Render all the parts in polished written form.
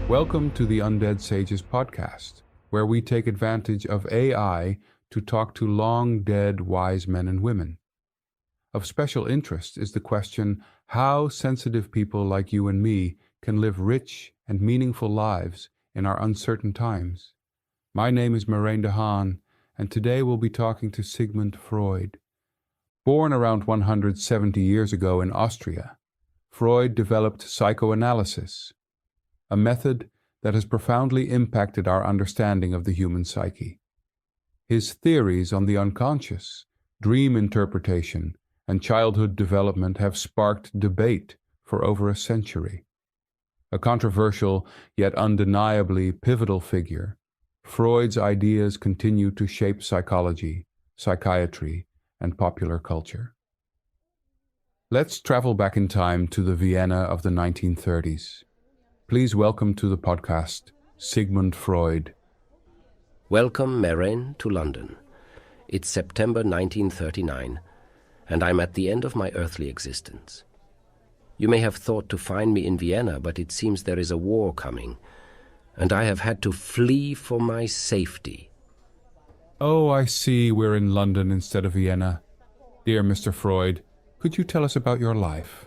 Welcome to the Undead Sages podcast, where we take advantage of AI to talk to long-dead wise men and women. Of special interest is the question how sensitive people like you and me can live rich and meaningful lives in our uncertain times. My name is Marijn de Haan, and today we'll be talking to Sigmund Freud. Born around 170 years ago in Austria, Freud developed psychoanalysis, a method that has profoundly impacted our understanding of the human psyche. His theories on the unconscious, dream interpretation, and childhood development have sparked debate for over a century. A controversial yet undeniably pivotal figure, Freud's ideas continue to shape psychology, psychiatry, and popular culture. Let's travel back in time to the Vienna of the 1930s. Please welcome to the podcast, Sigmund Freud. Welcome, Marijn, to London. It's September 1939, and I'm at the end of my earthly existence. You may have thought to find me in Vienna, but it seems there is a war coming, and I have had to flee for my safety. Oh, I see we're in London instead of Vienna. Dear Mr. Freud, could you tell us about your life?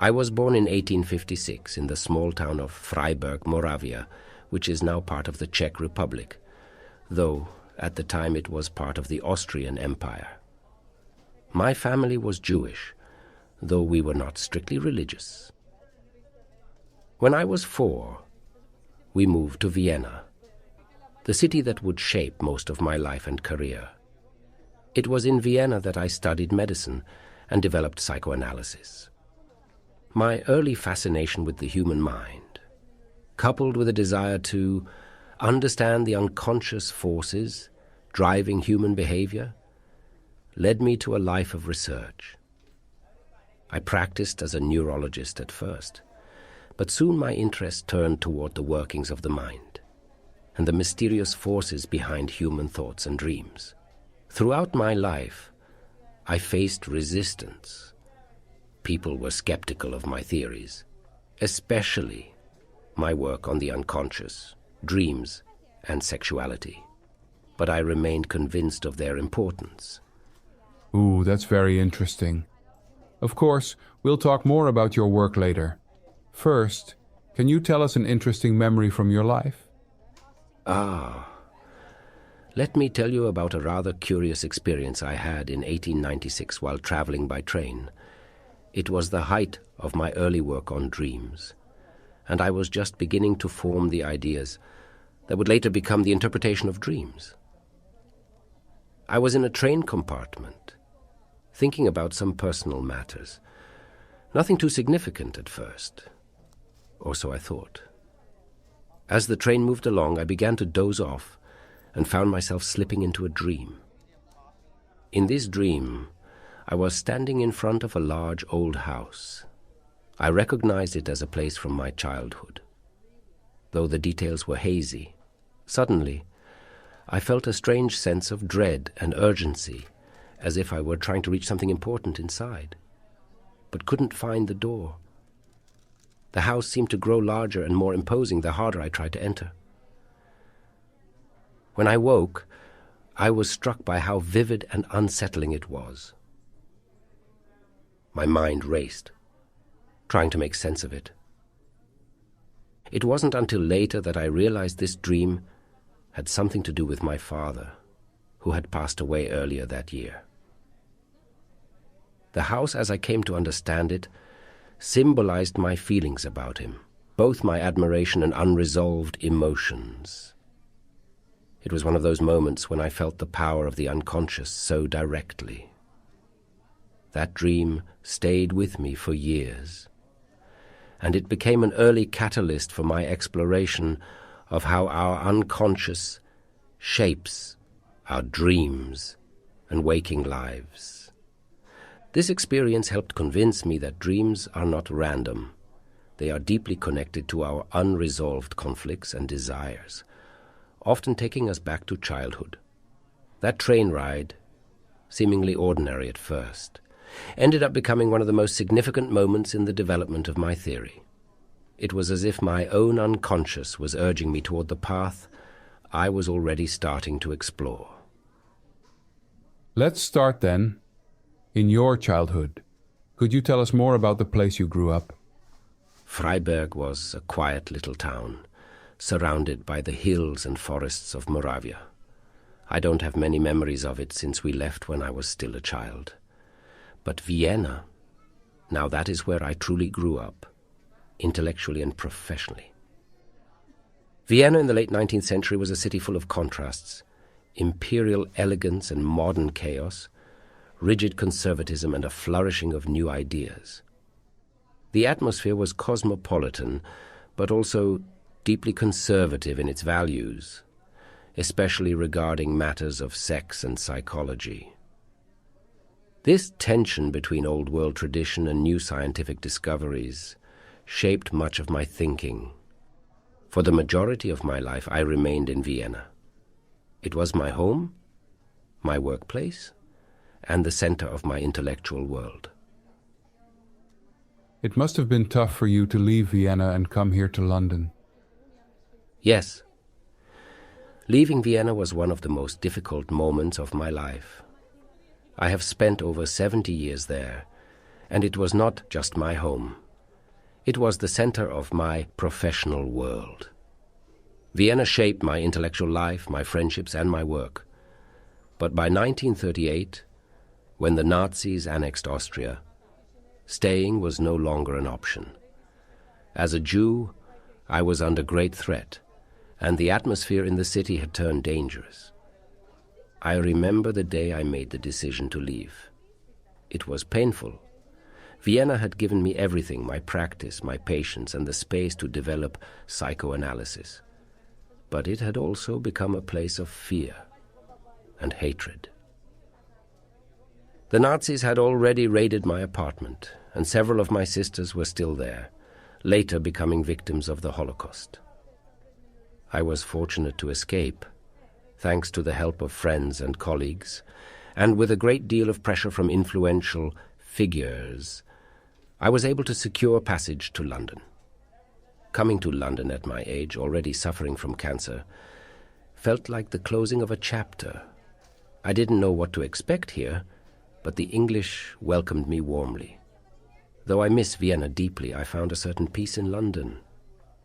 I was born in 1856 in the small town of Freiburg, Moravia, which is now part of the Czech Republic, though at the time it was part of the Austrian Empire. My family was Jewish, though we were not strictly religious. When I was 4, we moved to Vienna, the city that would shape most of my life and career. It was in Vienna that I studied medicine and developed psychoanalysis. My early fascination with the human mind, coupled with a desire to understand the unconscious forces driving human behavior, led me to a life of research. I practiced as a neurologist at first, but soon my interest turned toward the workings of the mind and the mysterious forces behind human thoughts and dreams. Throughout my life, I faced resistance. People were skeptical of my theories, especially my work on the unconscious, dreams, and sexuality. But I remained convinced of their importance. Ooh, that's very interesting. Of course, we'll talk more about your work later. First, can you tell us an interesting memory from your life? Let me tell you about a rather curious experience I had in 1896 while traveling by train. It was the height of my early work on dreams, and I was just beginning to form the ideas that would later become the interpretation of dreams. I was in a train compartment, thinking about some personal matters. Nothing too significant at first, or so I thought. As the train moved along, I began to doze off and found myself slipping into a dream. In this dream, I was standing in front of a large old house. I recognized it as a place from my childhood. Though the details were hazy, suddenly I felt a strange sense of dread and urgency, as if I were trying to reach something important inside, but couldn't find the door. The house seemed to grow larger and more imposing the harder I tried to enter. When I woke, I was struck by how vivid and unsettling it was. My mind raced, trying to make sense of it. It wasn't until later that I realized this dream had something to do with my father, who had passed away earlier that year. The house, as I came to understand it, symbolized my feelings about him, both my admiration and unresolved emotions. It was one of those moments when I felt the power of the unconscious so directly. That dream stayed with me for years, and it became an early catalyst for my exploration of how our unconscious shapes our dreams and waking lives. This experience helped convince me that dreams are not random. They are deeply connected to our unresolved conflicts and desires, often taking us back to childhood. That train ride, seemingly ordinary at first, ended up becoming one of the most significant moments in the development of my theory. It was as if my own unconscious was urging me toward the path I was already starting to explore. Let's start then, in your childhood. Could you tell us more about the place you grew up? Freiberg was a quiet little town, surrounded by the hills and forests of Moravia. I don't have many memories of it since we left when I was still a child. But Vienna, now that is where I truly grew up, intellectually and professionally. Vienna in the late 19th century was a city full of contrasts: imperial elegance and modern chaos, rigid conservatism and a flourishing of new ideas. The atmosphere was cosmopolitan, but also deeply conservative in its values, especially regarding matters of sex and psychology. This tension between old world tradition and new scientific discoveries shaped much of my thinking. For the majority of my life, I remained in Vienna. It was my home, my workplace, and the center of my intellectual world. It must have been tough for you to leave Vienna and come here to London. Yes. Leaving Vienna was one of the most difficult moments of my life. I have spent over 70 years there, and it was not just my home. It was the center of my professional world. Vienna shaped my intellectual life, my friendships, and my work. But by 1938, when the Nazis annexed Austria, staying was no longer an option. As a Jew, I was under great threat, and the atmosphere in the city had turned dangerous. I remember the day I made the decision to leave. It was painful. Vienna had given me everything: my practice, my patience, and the space to develop psychoanalysis. But it had also become a place of fear and hatred. The Nazis had already raided my apartment, and several of my sisters were still there, later becoming victims of the Holocaust. I was fortunate to escape, thanks to the help of friends and colleagues, and with a great deal of pressure from influential figures, I was able to secure passage to London. Coming to London at my age, already suffering from cancer, felt like the closing of a chapter. I didn't know what to expect here, but the English welcomed me warmly. Though I miss Vienna deeply, I found a certain peace in London,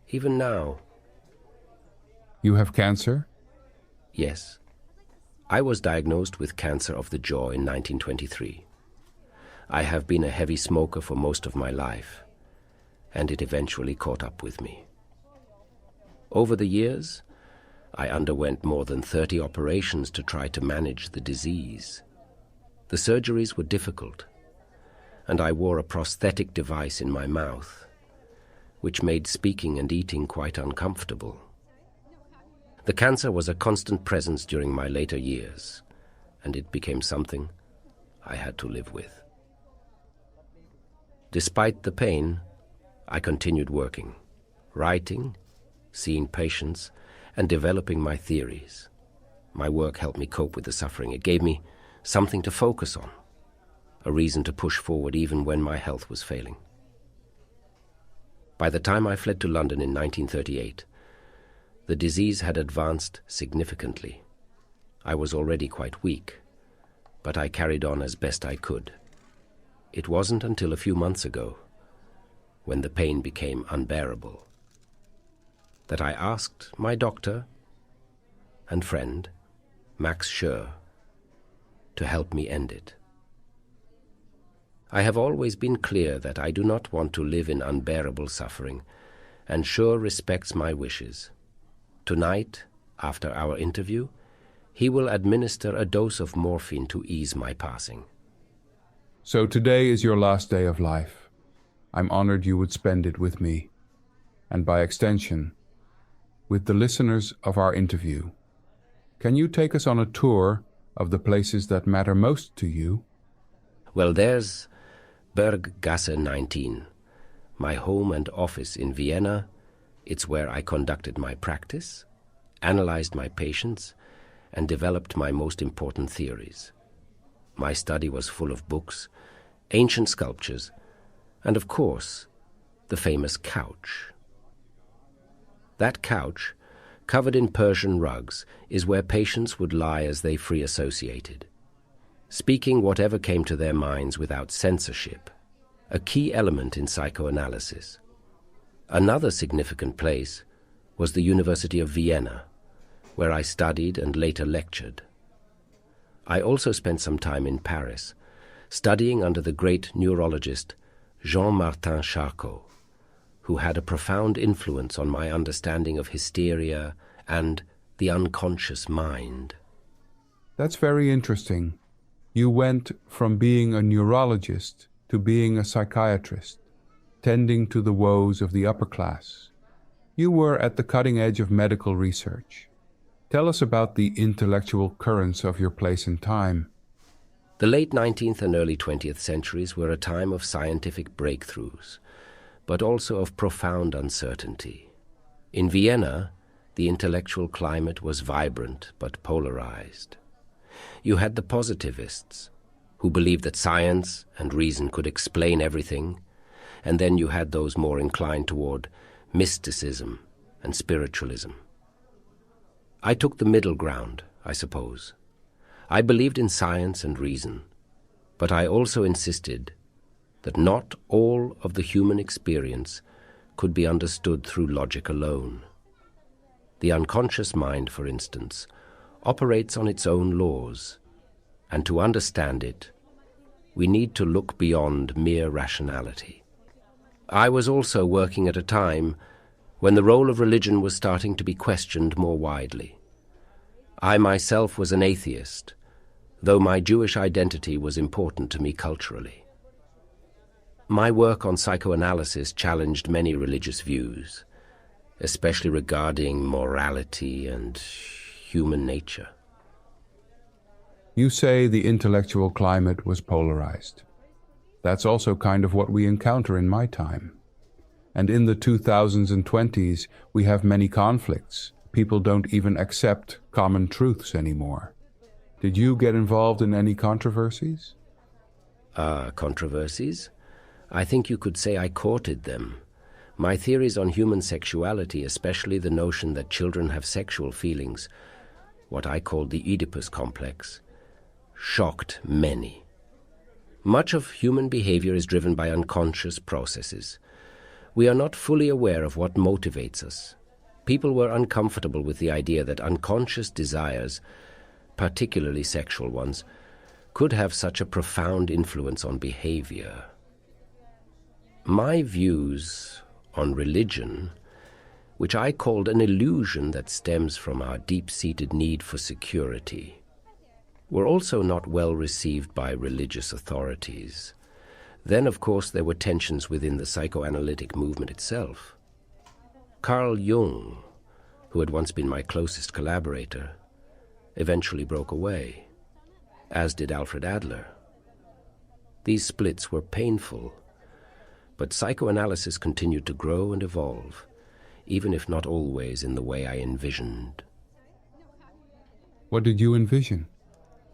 even now. You have cancer? Yes. I was diagnosed with cancer of the jaw in 1923. I have been a heavy smoker for most of my life, and it eventually caught up with me. Over the years, I underwent more than 30 operations to try to manage the disease. The surgeries were difficult, and I wore a prosthetic device in my mouth, which made speaking and eating quite uncomfortable. The cancer was a constant presence during my later years, and it became something I had to live with. Despite the pain, I continued working, writing, seeing patients, and developing my theories. My work helped me cope with the suffering. It gave me something to focus on, a reason to push forward even when my health was failing. By the time I fled to London in 1938, the disease had advanced significantly. I was already quite weak, but I carried on as best I could. It wasn't until a few months ago, when the pain became unbearable, that I asked my doctor and friend, Max Schur, to help me end it. I have always been clear that I do not want to live in unbearable suffering, and Schur respects my wishes. Tonight, after our interview, he will administer a dose of morphine to ease my passing. So today is your last day of life. I'm honored you would spend it with me, and by extension, with the listeners of our interview. Can you take us on a tour of the places that matter most to you? Well, there's Berggasse 19, my home and office in Vienna. It's where I conducted my practice, analyzed my patients, and developed my most important theories. My study was full of books, ancient sculptures, and of course, the famous couch, That couch, covered in Persian rugs, is where patients would lie as they free associated, speaking whatever came to their minds without censorship, a key element in psychoanalysis. Another significant place was the University of Vienna, where I studied and later lectured. I also spent some time in Paris, studying under the great neurologist Jean-Martin Charcot, who had a profound influence on my understanding of hysteria and the unconscious mind. That's very interesting. You went from being a neurologist to being a psychiatrist, tending to the woes of the upper class. You were at the cutting edge of medical research. Tell us about the intellectual currents of your place and time. The late 19th and early 20th centuries were a time of scientific breakthroughs, but also of profound uncertainty. In Vienna, the intellectual climate was vibrant but polarized. You had the positivists, who believed that science and reason could explain everything, and then you had those more inclined toward mysticism and spiritualism. I took the middle ground, I suppose. I believed in science and reason, but I also insisted that not all of the human experience could be understood through logic alone. The unconscious mind, for instance, operates on its own laws, and to understand it, we need to look beyond mere rationality. I was also working at a time when the role of religion was starting to be questioned more widely. I myself was an atheist, though my Jewish identity was important to me culturally. My work on psychoanalysis challenged many religious views, especially regarding morality and human nature. You say the intellectual climate was polarized. That's also kind of what we encounter in my time. And in the 2000s and 20s, we have many conflicts. People don't even accept common truths anymore. Did you get involved in any controversies? Controversies? I think you could say I courted them. My theories on human sexuality, especially the notion that children have sexual feelings, what I called the Oedipus complex, shocked many. Much of human behavior is driven by unconscious processes. We are not fully aware of what motivates us. People were uncomfortable with the idea that unconscious desires, particularly sexual ones, could have such a profound influence on behavior. My views on religion, which I called an illusion that stems from our deep-seated need for security, were also not well received by religious authorities. Then, of course, there were tensions within the psychoanalytic movement itself. Carl Jung, who had once been my closest collaborator, eventually broke away, as did Alfred Adler. These splits were painful, but psychoanalysis continued to grow and evolve, even if not always in the way I envisioned. What did you envision?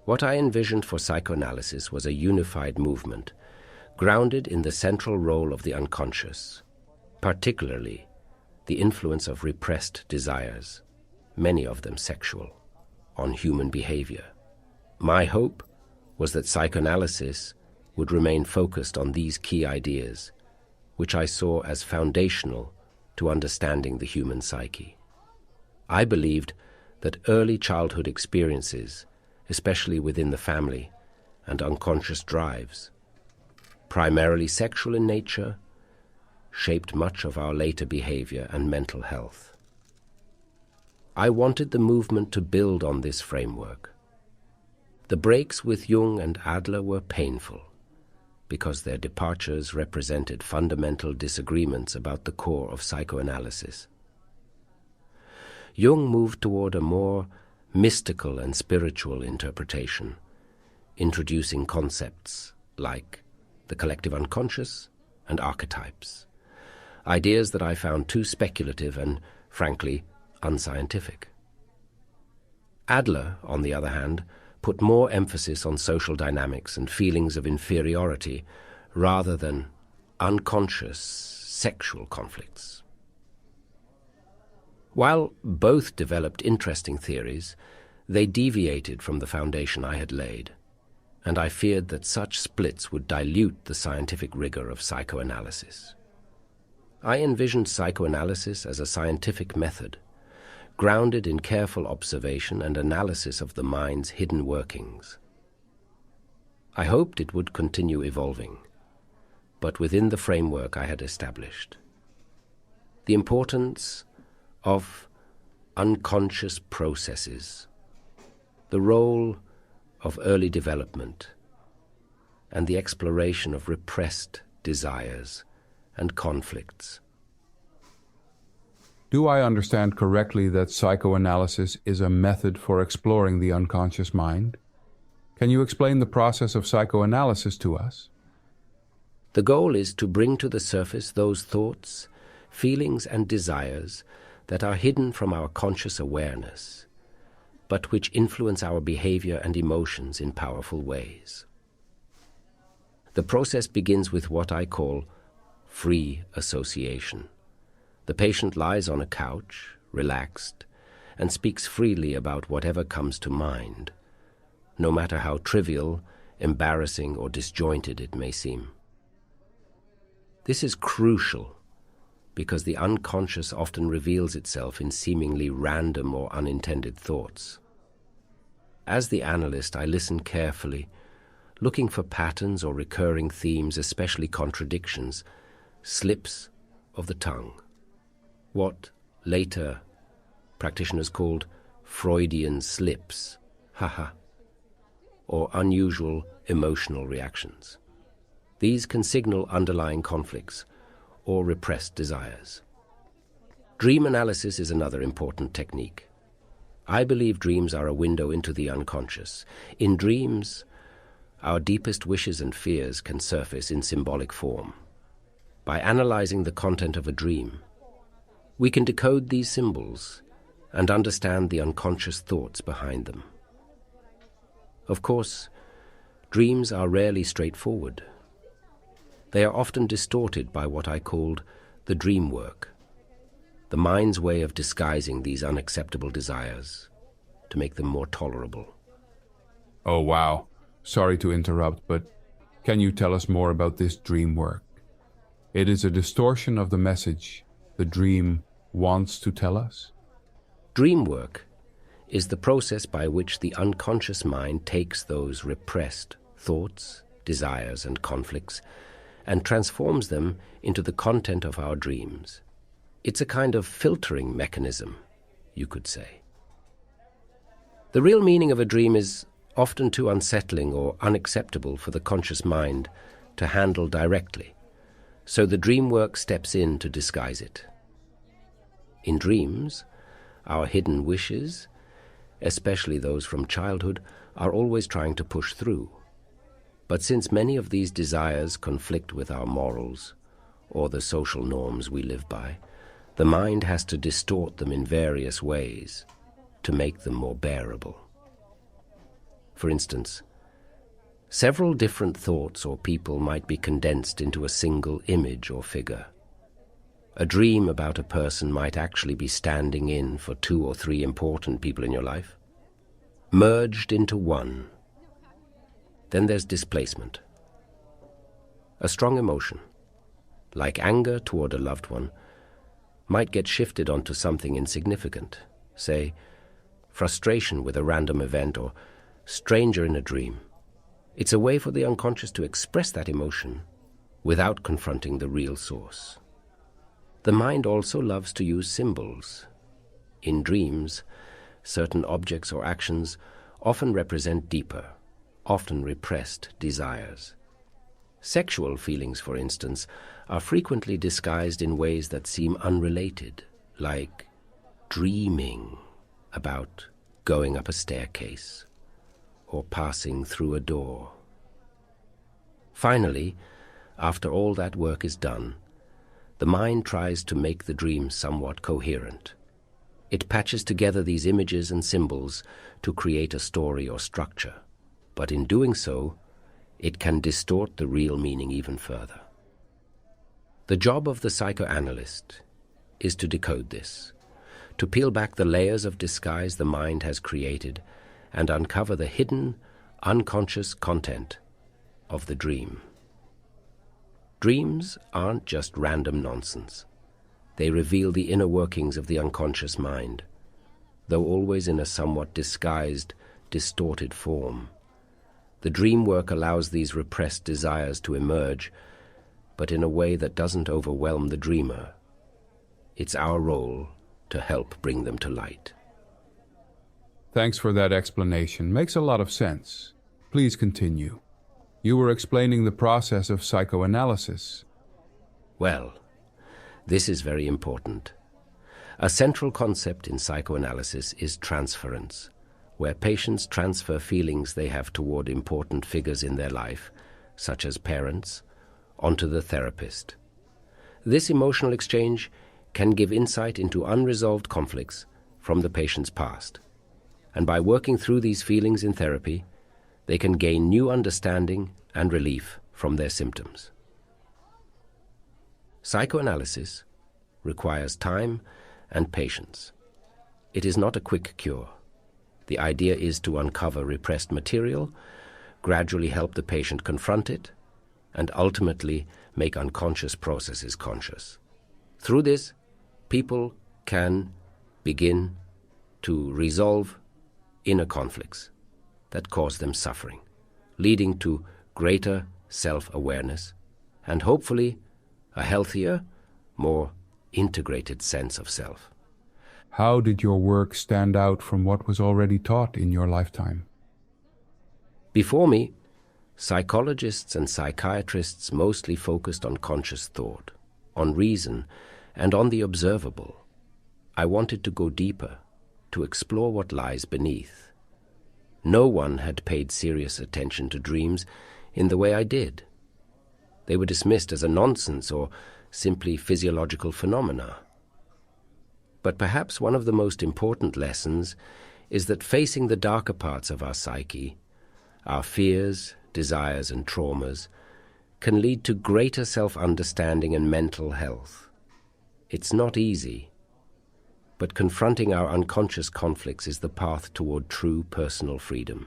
What I envisioned for psychoanalysis was a unified movement, grounded in the central role of the unconscious, particularly the influence of repressed desires, many of them sexual, on human behavior. My hope was that psychoanalysis would remain focused on these key ideas, which I saw as foundational to understanding the human psyche. I believed that early childhood experiences, especially within the family, and unconscious drives, primarily sexual in nature, shaped much of our later behavior and mental health. I wanted the movement to build on this framework. The breaks with Jung and Adler were painful, because their departures represented fundamental disagreements about the core of psychoanalysis. Jung moved toward a more mystical and spiritual interpretation, introducing concepts like the collective unconscious and archetypes, ideas that I found too speculative and, frankly, unscientific. Adler, on the other hand, put more emphasis on social dynamics and feelings of inferiority rather than unconscious sexual conflicts. While both developed interesting theories, they deviated from the foundation I had laid, and I feared that such splits would dilute the scientific rigor of psychoanalysis. I envisioned psychoanalysis as a scientific method, grounded in careful observation and analysis of the mind's hidden workings. I hoped it would continue evolving, but within the framework I had established. The importance of unconscious processes, the role of early development, and the exploration of repressed desires and conflicts. Do I understand correctly that psychoanalysis is a method for exploring the unconscious mind? Can you explain the process of psychoanalysis to us? The goal is to bring to the surface those thoughts, feelings, and desires that are hidden from our conscious awareness, but which influence our behavior and emotions in powerful ways. The process begins with what I call free association. The patient lies on a couch, relaxed, and speaks freely about whatever comes to mind, no matter how trivial, embarrassing, or disjointed it may seem. This is crucial because the unconscious often reveals itself in seemingly random or unintended thoughts. As the analyst, I listen carefully, looking for patterns or recurring themes, especially contradictions, slips of the tongue, what later practitioners called Freudian slips, or unusual emotional reactions. These can signal underlying conflicts or repressed desires. Dream analysis is another important technique. I believe dreams are a window into the unconscious. In dreams, our deepest wishes and fears can surface in symbolic form. By analyzing the content of a dream, we can decode these symbols and understand the unconscious thoughts behind them. Of course, dreams are rarely straightforward. They are often distorted by what I called the dream work, the mind's way of disguising these unacceptable desires to make them more tolerable. Oh, wow. Sorry to interrupt, but can you tell us more about this dream work? It is a distortion of the message the dream wants to tell us? Dream work is the process by which the unconscious mind takes those repressed thoughts, desires, and conflicts and transforms them into the content of our dreams. It's a kind of filtering mechanism, you could say. The real meaning of a dream is often too unsettling or unacceptable for the conscious mind to handle directly, so the dream work steps in to disguise it. In dreams, our hidden wishes, especially those from childhood, are always trying to push through. But since many of these desires conflict with our morals or the social norms we live by, the mind has to distort them in various ways to make them more bearable. For instance, several different thoughts or people might be condensed into a single image or figure. A dream about a person might actually be standing in for 2 or 3 important people in your life, merged into one. Then there's displacement. A strong emotion, like anger toward a loved one, might get shifted onto something insignificant, say, frustration with a random event or stranger in a dream. It's a way for the unconscious to express that emotion without confronting the real source. The mind also loves to use symbols. In dreams, certain objects or actions often represent deeper, often repressed desires. Sexual feelings, for instance, are frequently disguised in ways that seem unrelated, like dreaming about going up a staircase or passing through a door. Finally, after all that work is done, the mind tries to make the dream somewhat coherent. It patches together these images and symbols to create a story or structure, but in doing so, it can distort the real meaning even further. The job of the psychoanalyst is to decode this, to peel back the layers of disguise the mind has created and uncover the hidden, unconscious content of the dream. Dreams aren't just random nonsense. They reveal the inner workings of the unconscious mind, though always in a somewhat disguised, distorted form. The dream work allows these repressed desires to emerge, but in a way that doesn't overwhelm the dreamer. It's our role to help bring them to light. Thanks for that explanation. Makes a lot of sense. Please continue. You were explaining the process of psychoanalysis. Well, this is very important. A central concept in psychoanalysis is transference, where patients transfer feelings they have toward important figures in their life, such as parents, onto the therapist. This emotional exchange can give insight into unresolved conflicts from the patient's past. And by working through these feelings in therapy, they can gain new understanding and relief from their symptoms. Psychoanalysis requires time and patience. It is not a quick cure. The idea is to uncover repressed material, gradually help the patient confront it, and ultimately make unconscious processes conscious. Through this, people can begin to resolve inner conflicts that cause them suffering, leading to greater self-awareness and hopefully a healthier, more integrated sense of self. How did your work stand out from what was already taught in your lifetime? Before me, psychologists and psychiatrists mostly focused on conscious thought, on reason, and on the observable. I wanted to go deeper, to explore what lies beneath. No one had paid serious attention to dreams in the way I did. They were dismissed as a nonsense or simply physiological phenomena. But perhaps one of the most important lessons is that facing the darker parts of our psyche, our fears, desires, and traumas, can lead to greater self-understanding and mental health. It's not easy, but confronting our unconscious conflicts is the path toward true personal freedom.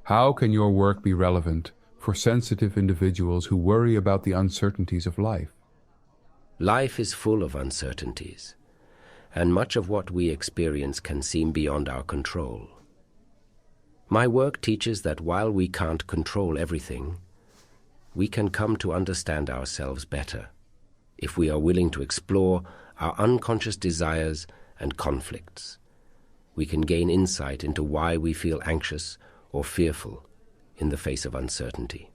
How can your work be relevant for sensitive individuals who worry about the uncertainties of life? Life is full of uncertainties, and much of what we experience can seem beyond our control. My work teaches that while we can't control everything, we can come to understand ourselves better if we are willing to explore our unconscious desires and conflicts. We can gain insight into why we feel anxious or fearful in the face of uncertainty.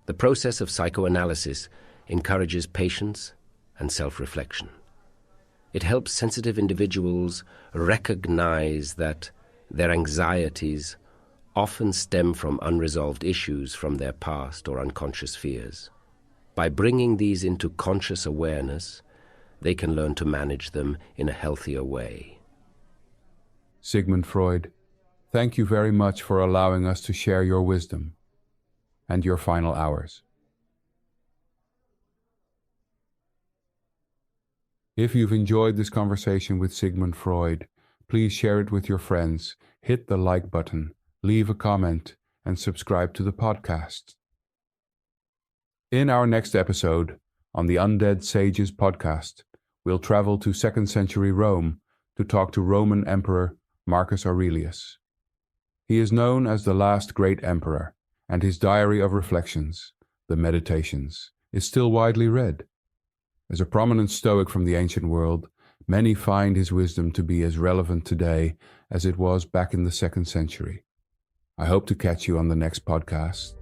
The process of psychoanalysis encourages patience and self-reflection. It helps sensitive individuals recognize that their anxieties often stem from unresolved issues from their past or unconscious fears. By bringing these into conscious awareness, they can learn to manage them in a healthier way. Sigmund Freud, thank you very much for allowing us to share your wisdom and your final hours. If you've enjoyed this conversation with Sigmund Freud, please share it with your friends, hit the like button, leave a comment, and subscribe to the podcast. In our next episode, on the Undead Sages podcast, we'll travel to 2nd century Rome to talk to Roman Emperor Marcus Aurelius. He is known as the last great emperor, and his diary of reflections, the Meditations, is still widely read. As a prominent Stoic from the ancient world, many find his wisdom to be as relevant today as it was back in the 2nd century. I hope to catch you on the next podcast.